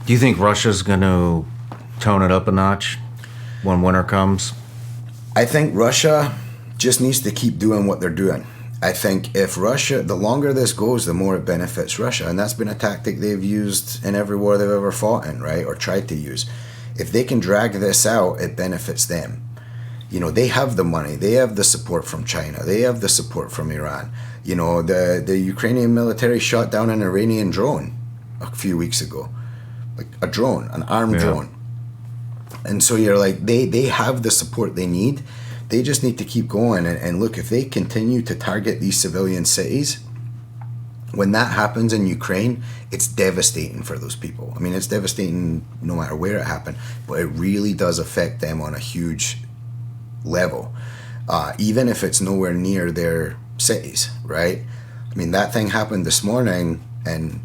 Do you think Russia's going to tone it up a notch when winter comes? I think Russia just needs to keep doing what they're doing. I think if Russia, the longer this goes, the more it benefits Russia. And that's been a tactic they've used in every war they've ever fought in, right? Or tried to use. If they can drag this out, it benefits them. You know, they have the money. They have the support from China. They have the support from Iran. You know, the Ukrainian military shot down an Iranian drone a few weeks ago. Like a drone, an armed drone. And so you're like, they have the support they need. They just need to keep going. And look, if they continue to target these civilian cities, when that happens in Ukraine, it's devastating for those people. I mean, it's devastating no matter where it happened, but it really does affect them on a huge level, even if it's nowhere near their cities, right? I mean, that thing happened this morning, and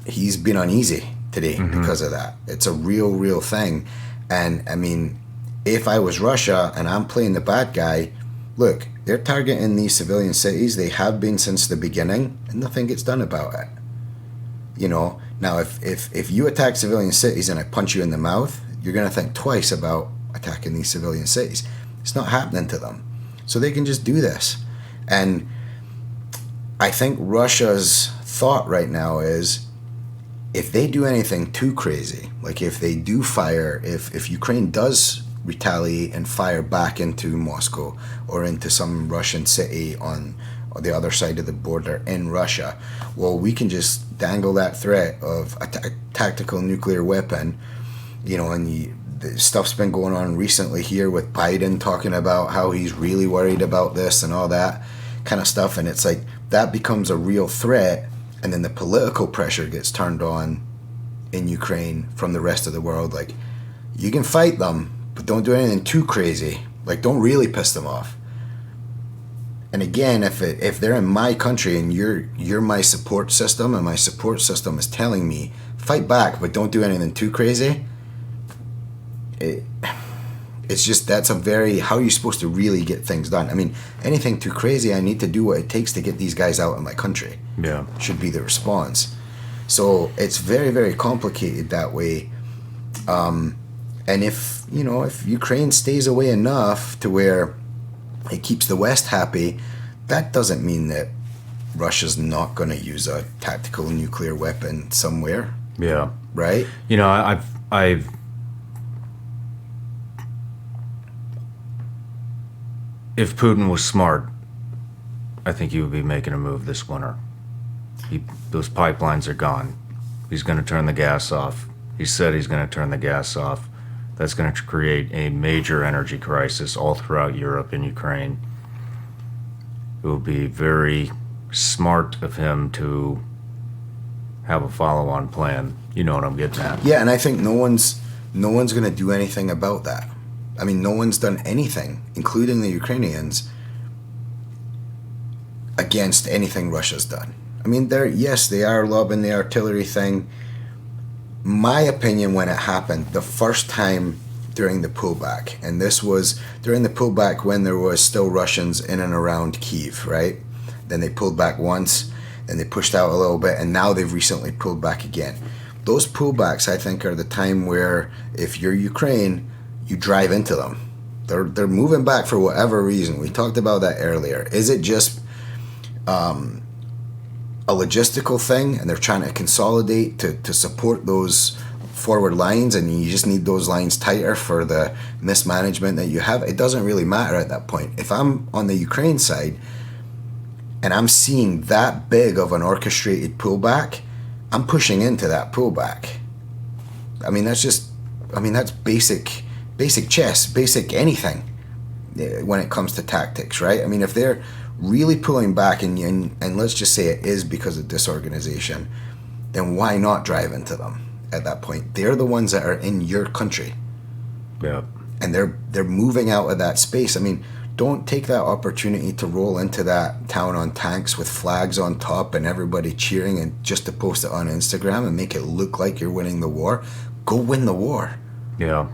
he's been uneasy today because of that. It's a real thing. And I mean, if I was Russia and I'm playing the bad guy, look, they're targeting these civilian cities. They have been since the beginning, and nothing gets done about it. You know, now if you attack civilian cities and I punch you in the mouth, you're going to think twice about attacking these civilian cities. It's not happening to them. So they can just do this. And I think Russia's thought right now is, if they do anything too crazy, like if they do fire, if Ukraine does retaliate and fire back into Moscow or into some Russian city on the other side of the border in Russia, well, we can just dangle that threat of a tactical nuclear weapon, you know, and the stuff's been going on recently here with Biden talking about how he's really worried about this and all that kind of stuff. And it's like, that becomes a real threat. And then the political pressure gets turned on in Ukraine from the rest of the world. Like, you can fight them, but don't do anything too crazy. Like, don't really piss them off. And again, if they're in my country and you're my support system, and my support system is telling me, fight back, but don't do anything too crazy, it's just, that's a very, how are you supposed to really get things done? I mean, anything too crazy, I need to do what it takes to get these guys out of my country. Yeah. Should be the response. So it's very complicated that way. And if Ukraine stays away enough to where it keeps the West happy, that doesn't mean that Russia's not going to use a tactical nuclear weapon somewhere. Yeah. Right? You know, I've if Putin was smart, I think he would be making a move this winter. Those pipelines are gone. He's going to turn the gas off. He said he's going to turn the gas off. That's going to create a major energy crisis all throughout Europe and Ukraine. It will be very smart of him to have a follow-on plan. You know what I'm getting at. Yeah, and I think no one's going to do anything about that. I mean, no one's done anything, including the Ukrainians, against anything Russia's done. I mean, they are lobbing the artillery thing. My opinion, when it happened, the first time during the pullback, and this was during the pullback when there was still Russians in and around Kyiv, right? Then they pulled back once, then they pushed out a little bit, and now they've recently pulled back again. Those pullbacks, I think, are the time where, if you're Ukraine, you drive into them. They're moving back for whatever reason. We talked about that earlier. Is it just a logistical thing, and they're trying to consolidate to support those forward lines, and you just need those lines tighter for the mismanagement that you have? It doesn't really matter at that point. If I'm on the Ukraine side and I'm seeing that big of an orchestrated pullback, I'm pushing into that pullback. I mean, that's basic chess, basic anything when it comes to tactics, right? I mean, if they're really pulling back and let's just say it is because of disorganization, then why not drive into them at that point? They're the ones that are in your country. Yeah. And they're moving out of that space. I mean, don't take that opportunity to roll into that town on tanks with flags on top and everybody cheering and just to post it on Instagram and make it look like you're winning the war. Go win the war. Yeah.